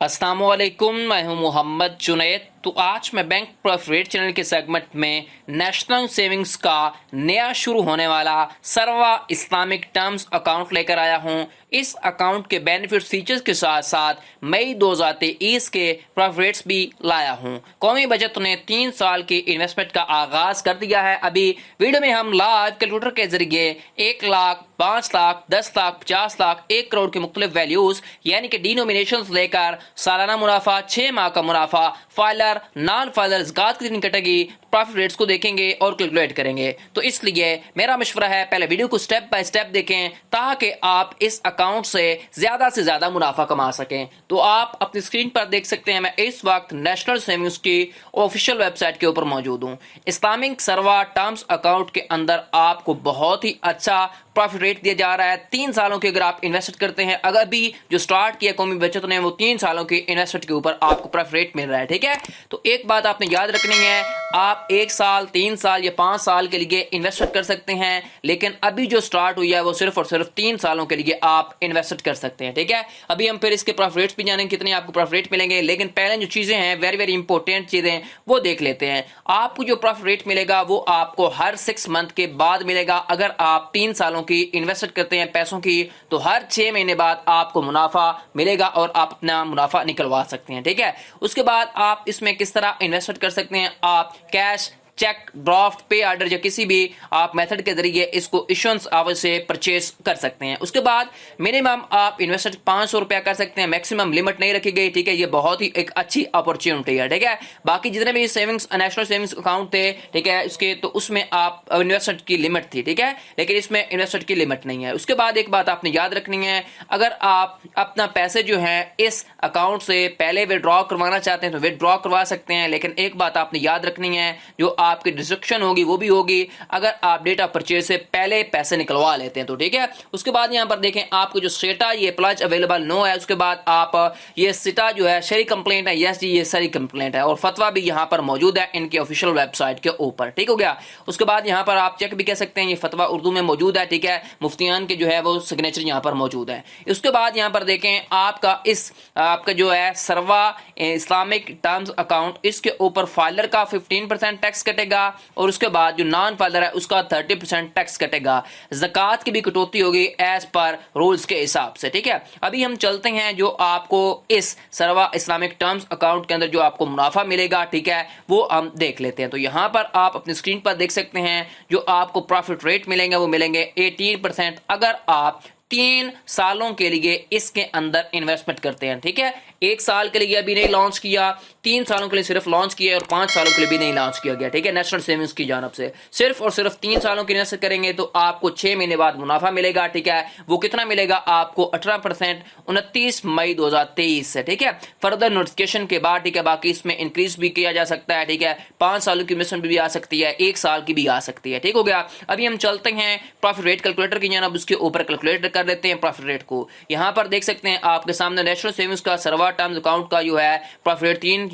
अस्सलामुअलैकुम, मैं हूं मोहम्मद जुनैद। तो आज मैं बैंक प्रॉफिट चैनल के सेगमेंट में नेशनल सेविंग्स का नया शुरू होने वाला सर्वा इस्लामिक टर्म्स अकाउंट लेकर आया हूं। इस अकाउंट के बेनिफिट फीचर्स के साथ साथ मई 2023 के प्रॉफिट्स भी लाया हूं। कौमी बजट ने 3 साल की इन्वेस्टमेंट का आगाज कर दिया है। अभी वीडियो में हम लाइव कैलकुलेटर के जरिए 1 लाख, 5 लाख, 10 लाख, 50 लाख, 1 करोड़ के मुख्तलिफ वैल्यूज यानी कि डिनोमिनेशंस लेकर सालाना मुनाफा, 6 माह का मुनाफा, फाइलर नॉन फाइलर ज़कात कितनी कटेगी, प्रॉफिट रेट्स को देखेंगे और कैलकुलेट करेंगे। तो इसलिए मेरा मशवरा है पहले वीडियो को स्टेप बाय स्टेप देखें ताकि आप इस अकाउंट से ज्यादा मुनाफा कमा सकें। तो आप अपनी स्क्रीन पर देख सकते हैं मैं इस वक्त नेशनल सेविंग्स की ऑफिशियल वेबसाइट के ऊपर मौजूद हूं। इस्लामिक सर्वा टर्म्स अकाउंट के अंदर आपको बहुत ही अच्छा प्रॉफिट रेट दिया जा रहा है। 3 सालों के अगर आप इन्वेस्ट करते हैं, अगर भी जो स्टार्ट किया कौमी बचत ने वो 3 सालों के इन्वेस्टमेंट के ऊपर आपको प्रॉफिट रेट मिल रहा है। ठीक है, तो एक बात आपने याद रखनी है, आप 1 साल, 3 साल या 5 साल के लिए इन्वेस्ट कर सकते हैं, लेकिन अभी जो स्टार्ट हुई है वो सिर्फ और सिर्फ 3 सालों के लिए आप इन्वेस्ट कर सकते हैं। ठीक है, अभी हम फिर इसके प्रॉफिट रेट्स भी जानेंगे कितने आपको प्रॉफिट रेट मिलेंगे, लेकिन पहले जो चीजें हैं वेरी वेरी इंपॉर्टेंट चीजें वो देख लेते हैं। आपको जो प्रॉफिट रेट मिलेगा वो आपको हर 6 मंथ के बाद मिलेगा। अगर आप 3 सालों की इन्वेस्ट करते हैं पैसों की तो हर 6 महीने बाद आपको मुनाफा मिलेगा और आप अपना मुनाफा निकलवा सकते हैं। ठीक है, उसके बाद आप इसमें किस तरह इन्वेस्ट कर सकते हैं, आप कैश, चेक, ड्राफ्ट, पे ऑर्डर या किसी भी आप मेथड के जरिए इसको इश्योरेंस आवर से परचेज कर सकते हैं। उसके बाद मिनिमम आप इन्वेस्ट 500 रुपया कर सकते हैं, मैक्सिमम लिमिट नहीं रखी गई। ठीक है, ये बहुत ही एक अच्छी अपॉर्चुनिटी है। ठीक है, बाकी जितने भी सेविंग्स नेशनल सेविंग्स अकाउंट थे, ठीक है, इसके तो उसमें आप इन्वेस्टमेंट की लिमिट थी। ठीक है, लेकिन इसमें इन्वेस्टमेंट की लिमिट नहीं है। उसके बाद एक बात आपने याद रखनी है, अगर आप अपना पैसे जो है इस अकाउंट से पहले विड्रॉ करवाना चाहते हैं तो विड्रॉ करवा सकते हैं, लेकिन एक बात आपने याद रखनी है, जो आपकी डिस्ट्रक्शन होगी वो भी होगी अगर आप डेट ऑफ परचेज से पहले पैसे निकलवा लेते हैं तो। ठीक है, उसके बाद यहां पर देखें आपको जो स्टेटा ये प्लस अवेलेबल नो है। उसके बाद आप ये सिटा जो है शरी कंप्लेंट है, यस जी ये सारी कंप्लेंट है, और फतवा भी यहां पर मौजूद है इनकी ऑफिशियल वेबसाइट के ऊपर। ठीक हो गया, उसके बाद यहां पर आप चेक भी कह सकते हैं, ये फतवा उर्दू में मौजूद है। ठीक है, मुफ्तियान के जो है वो सिग्नेचर यहां पर मौजूद है। उसके बाद यहां पर देखें आपका जो है सर्वा इस्लामिक टर्म्स अकाउंट, इसके ऊपर फाइलर का 15% टैक्स कटेगा और उसके बाद जो नॉन फाइलर है उसका 30% टैक्स कटेगा। ज़कात की भी कटौती होगी एज पर रूल्स के हिसाब से। ठीक है, अभी हम चलते हैं जो आपको इस सर्वा इस्लामिक टर्म्स अकाउंट के अंदर जो आपको मुनाफा मिलेगा, ठीक है, वो हम देख लेते हैं। तो यहां पर आप अपनी स्क्रीन पर देख सकते हैं जो आपको प्रॉफिट रेट मिलेंगे वो मिलेंगे 18% अगर आप 3 सालों के लिए इसके अंदर इन्वेस्टमेंट करते हैं। ठीक है, 1 साल के लिए अभी नहीं लॉन्च किया, 3 सालों के लिए सिर्फ लॉन्च किया और 5 सालों के लिए भी नहीं लॉन्च किया गया। ठीक है, नेशनल सेविंग्स की जानब से सिर्फ और सिर्फ 3 सालों की इन्वेस्ट करेंगे तो आपको 6 महीने बाद मुनाफा मिलेगा। ठीक है, वो कितना मिलेगा आपको 18% 29 मई 2023 से। ठीक है, फर्दर नोटिफिकेशन के बाद, ठीक है, बाकी इसमें इंक्रीज भी किया जा सकता है। ठीक है, 5 सालों की इन्वेस्टमेंट भी आ सकती है, 1 साल की भी आ सकती है। ठीक हो गया, अभी हम चलते हैं प्रॉफिट रेट कैलकुलेटर की जानब, उसके ऊपर कैलकुलेट कर लेते हैं प्रॉफिट रेट को। यहां पर देख सकते हैं आपके सामने नेशनल सेविंग्स का सर्वा टर्म्स अकाउंट का जो है प्रॉफिट रेट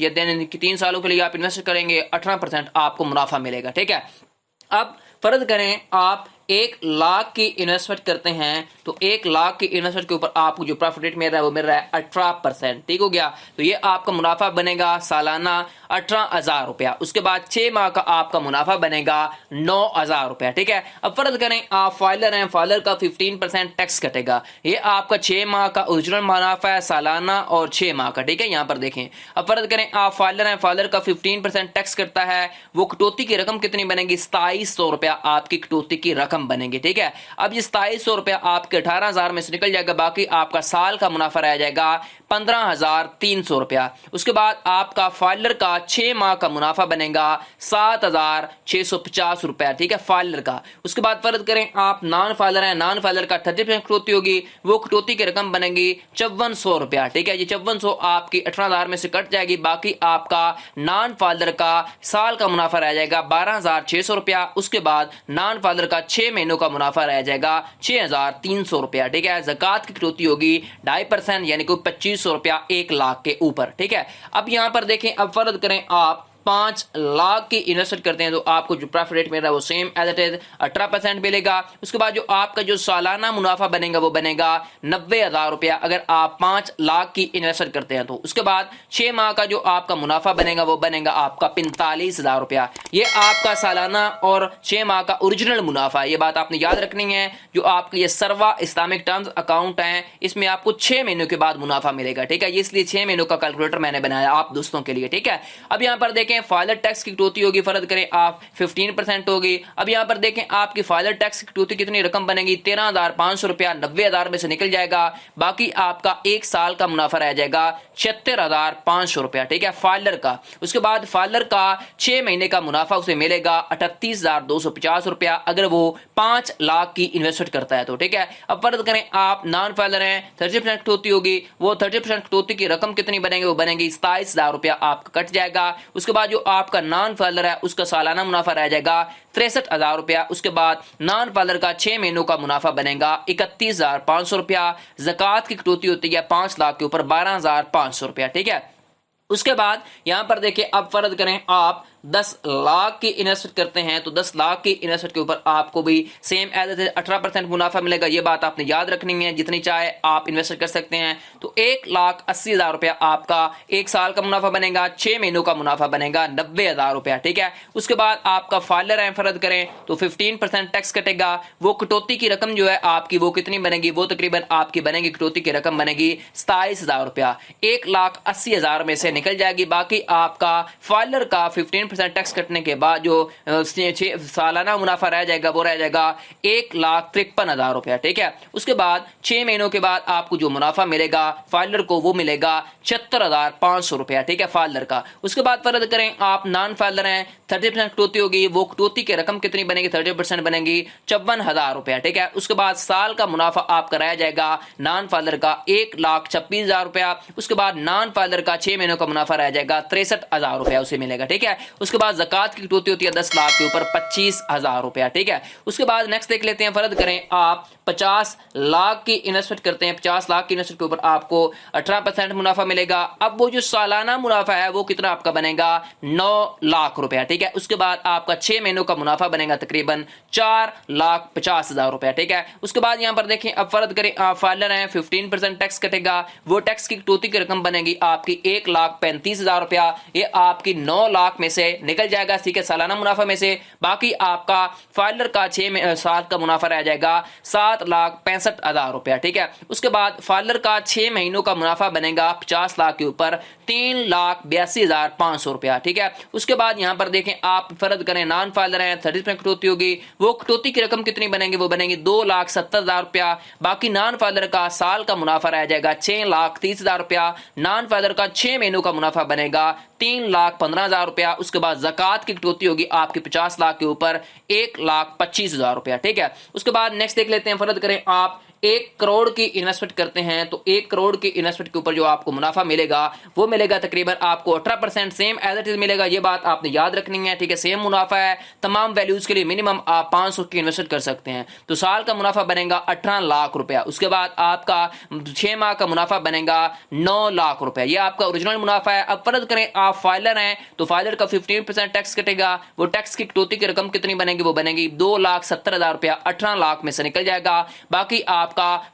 3 सालों के लिए आप इन्वेस्ट करेंगे 18% आपको मुनाफा मिलेगा। ठीक है, अब फर्ज करें आप 1 लाख की इन्वेस्टमेंट करते हैं तो 1 लाख की इन्वेस्टमेंट के ऊपर आपको जो प्रॉफिट रेट मिल रहा है वो मिल रहा है 18%। ठीक हो गया, तो ये आपका मुनाफा बनेगा सालाना 18,000 रुपया। उसके बाद 6 माह का आपका मुनाफा बनेगा 9,000 रुपया। ठीक है, अब फर्ज करें आप फाइलर हैं, फाइलर का 15% टैक्स कटेगा। ये आपका 6 माह का ओरिजिनल मुनाफा है सालाना और 6 माह का। ठीक है, यहाँ पर देखें, अब फर्ज करें आप फाइलर हैं, फाइलर का 15% टैक्स करता है, वो कटौती की रकम कितनी बनेगी 2700 रुपया आपकी कटौती की रकम बनेगी। ठीक है, अब ये 2700 रुपया आपके 18,000 में से निकल जाएगा, बाकी आपका साल का मुनाफा रह जाएगा 15,300 रुपया। उसके बाद आपका फाइलर का 6 माह का मुनाफा बनेगा 7,650 रुपया। ठीक है, फाइलर का। उसके बाद फर्ज करें आप नॉन फाइलर हैं, नॉन फाइलर का 30% कटौती होगी, वो कटौती की रकम बनेगी 5400 रुपया। ठीक है, ये 5400 आपकी 18,000 में से कट जाएगी, बाकी आपका नॉन फाइलर का साल का मुनाफा रह जाएगा 12,600 रुपया। उसके बाद नॉन फाइलर का 6 महीनों का मुनाफा रह जाएगा 6,300 रुपया। ठीक है, ज़कात की कटौती होगी 2.5% यानी कि 2500 रुपया 1 लाख के ऊपर। ठीक है, अब यहां पर देखें, अब फर्ज करें आप 5 लाख की इन्वेस्टमेंट करते हैं तो आपको जो प्रॉफिट रेट मिल रहा है वो सेम एज इट इज 18% मिलेगा। उसके बाद जो आपका जो सालाना मुनाफा बनेगा वो बनेगा 90,000 रुपया अगर आप 5 लाख की इन्वेस्टमेंट करते हैं तो। उसके बाद 6 माह का जो आपका मुनाफा बनेगा वो बनेगा आपका 45,000 रुपया। ये आपका सालाना और 6 माह का ओरिजिनल मुनाफा है, ये बात आपने याद रखनी है। जो आपके ये सर्वा इस्लामिक टर्म्स अकाउंट है इसमें आपको 6 महीनों के बाद मुनाफा मिलेगा, ठीक है। इसलिए 6 महीनों का कैलकुलेटर मैंने बनाया आप दोस्तों के लिए, ठीक है। अब यहाँ पर देखें फाइलर टैक्स की कटौती होगी, फर्ज करें आप 15% होगी। अब यहाँ पर देखें आपकी फाइलर टैक्स की कटौती कितनी रकम बनेगी, 13,500 रुपया 90,000 में से निकल जाएगा। बाकी आपका एक साल का मुनाफा रह जाएगा 76,500 रुपया, ठीक है, फाइलर का। उसके बाद फाइलर का 6 महीने का मुनाफा उसे मिलेगा 38,250 रुपया अगर वो 5 लाख की इन्वेस्टमेंट करता है तो, ठीक है। अब फर्ज करें आप नॉन फाइलर हैं, 30% कटौती होगी, वो 30% कटौती की रकम कितनी बनेगी, वो बनेगी 27,000 रुपया आपका कट जाएगा। उसके बाद जो आपका नॉन फाइलर है उसका सालाना मुनाफा रह जाएगा 63,000 रुपया। उसके बाद नॉन फाइलर का 6 महीनों का मुनाफा बनेगा 31,500 रुपया। ज़कात की कटौती होती है 5 लाख के ऊपर 12,500 रुपया, ठीक है। उसके बाद यहां पर देखिए अब फर्ज करें आप 10 लाख की इन्वेस्टमेंट करते हैं तो 10 लाख की इन्वेस्टमेंट के ऊपर आपको भी सेम एज 18% मुनाफा मिलेगा। ये बात आपने याद रखनी है, जितनी चाहे आप इन्वेस्ट कर सकते हैं। तो 1,80,000 रुपया आपका एक साल का मुनाफा बनेगा, 6 महीनों का मुनाफा बनेगा 90,000 रुपया, ठीक है। उसके बाद आपका फाइलर है फर्ज करें तो 15% टैक्स कटेगा। वो कटौती की रकम जो है आपकी वो कितनी बनेगी, वो तकरीबन आपकी बनेगी कटौती की रकम बनेगी 27,000 रुपया, 1,80,000 में से निकल जाएगी। बाकी आपका फाइलर का 15% टैक्स कटने के बाद जो सालाना मुनाफा रह जाएगा वो रह जाएगा 1,53,000 रुपया, ठीक है। उसके बाद 6 महीनों के बाद आपको जो मुनाफा मिलेगा फाइलर को वो मिलेगा 76,500 रुपया, ठीक है, फाइलर का। उसके बाद फर्ज करें आप नॉन फाइलर हैं, 30% कटौती होगी, वो कटौती की रकम कितनी बनेगी, 30% बनेगी 54,000 रुपया, ठीक है। उसके बाद साल का मुनाफा आपका रह जाएगा नॉन फाइलर का 1,26,000 रुपया। उसके बाद नॉन फाइलर का 6 महीनों का मुनाफा रह जाएगा 63,000 रुपया उसे मिलेगा, ठीक है। उसके बाद ज़कात की कटौती होती है 10 लाख के ऊपर 25,000 रुपया, ठीक है। उसके बाद नेक्स्ट देख लेते हैं, फर्ज करें आप 50 लाख की इन्वेस्टमेंट करते हैं, 50 लाख की इन्वेस्टमेंट के ऊपर आपको 18% मुनाफा मिलेगा। अब वो जो सालाना मुनाफा है वो कितना आपका बनेगा 9 लाख रुपया, ठीक है। उसके बाद आपका 6 महीनों का मुनाफा बनेगा तकरीबन 4,50,000 रुपया, ठीक है। उसके बाद यहां पर देखें अब फर्ज करें आप फाइलर हैं, 15% टैक्स कटेगा, वो टैक्स की कटौती की रकम बनेगी आपकी 1,35,000 रुपया। ये आपकी 9 लाख में से निकल जाएगा, ठीक है, सालाना मुनाफा में से। बाकी आपका फाइलर का 6 साल का मुनाफा रह जाएगा 7,65,000 रुपया, ठीक है। उसके बाद फाइलर का 6 महीनों का मुनाफा बनेगा 50 लाख के ऊपर 3,82,500 रुपया, ठीक है। उसके बाद यहां पर देखें आप फर्ज करें नॉन फाइलर हैं, 30% कटौती होगी, वो कटौती की रकम कितनी बनेगी, वो बनेगी 2,70,000 रुपया। बाकी नॉन फाइलर का साल का मुनाफा रह जाएगा 6,30,000 रुपया। नॉन फाइलर का 6 महीनों का मुनाफा बनेगा 3,15,000 रुपया। उसके बाद ज़कात की कटौती होगी आपकी 50 लाख के ऊपर 1,25,000 रुपया, ठीक है। उसके बाद नेक्स्ट देख लेते हैं, फर्ज करें आप 1 करोड़ की इन्वेस्टमेंट करते हैं तो 1 करोड़ की इन्वेस्टमेंट के ऊपर जो आपको मुनाफा मिलेगा वो मिलेगा तकरीबन आपको 18% सेम एज इट इज मिलेगा। ये बात आपने याद रखनी है, ठीक है। सेम मुनाफा है, तमाम वैल्यूज के लिए मिनिमम आप 500 की इन्वेस्टमेंट कर सकते हैं तो साल का मुनाफा बनेगा 18 लाख रुपया। उसके बाद आपका 6 माह का मुनाफा बनेगा 9 लाख रुपया, ये आपका ओरिजिनल मुनाफा है। अब फर्ज करें आप फाइलर हैं तो फाइलर का 15% टैक्स कटेगा, वो टैक्स की कटौती की रकम कितनी बनेगी, वो बनेगी 2,70,000 रुपया, 18 लाख में से निकल जाएगा। बाकी आपका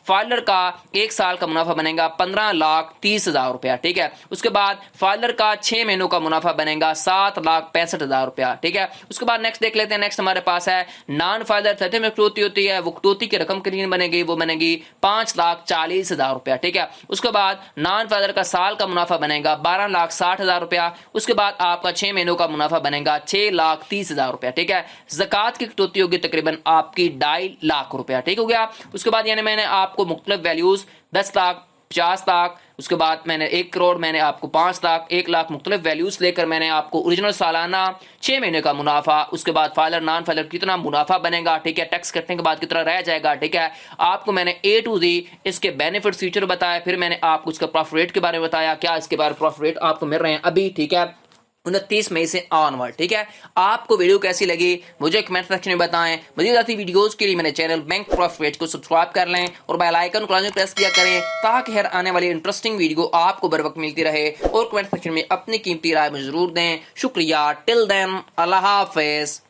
फाइलर का एक साल का मुनाफा बनेगा 15,30,000 रुपया, ठीक है। उसके बाद फाइलर का 6 महीनों का मुनाफा बनेगा 7,65,000 रुपया, ठीक है। उसके बाद नेक्स्ट देख लेते हैं, नेक्स्ट हमारे पास है नॉन फाइलर 30 में कटौती होती है, वो कटौती की रकम कितनी बनेगी, वो बनेगी 5,40,000 रुपया, ठीक है। उसके बाद नॉन फाइलर का साल का मुनाफा बनेगा 12,60,000 रुपया। उसके बाद आपका 6 महीनों का मुनाफा बनेगा 6,30,000 रुपया, ठीक है। ज़कात की कटौती होगी तकरीबन आपकी 2.5 लाख रुपया, ठीक हो गया। उसके बाद यानी मैंने आपको मुख्तलिफ वैल्यूज 10 लाख, 50 लाख, उसके बाद मैंने 1 करोड़, मैंने आपको 5 लाख, 1 लाख मुख्तलिफ वैल्यूज लेकर मैंने आपको ओरिजिनल सालाना 6 महीने का मुनाफा, उसके बाद फाइलर नॉन फाइलर कितना मुनाफा बनेगा, ठीक है, टैक्स कटने के बाद कितना रह जाएगा, ठीक है, आपको मैंने A to Z इसके बेनिफिट फीचर बताया। फिर मैंने आपको इसका प्रॉफिट रेट के बारे में बताया, क्या इसके बारे में प्रॉफिट रेट आपको मिल रहे हैं अभी, ठीक है। 29 मई से ऑनवर्ड। ठीक है, आपको वीडियो कैसी लगी मुझे कमेंट सेक्शन में बताएं। मजीद आती वीडियोस के लिए मेरे चैनल बैंक प्रॉफिट को सब्सक्राइब कर लें और बेल आइकन को प्रेस किया करें ताकि हर आने वाली इंटरेस्टिंग वीडियो आपको बर वक्त मिलती रहे। और कमेंट सेक्शन में अपनी कीमती राय में जरूर दें। शुक्रिया। टिल देन, अल्लाह हाफिज।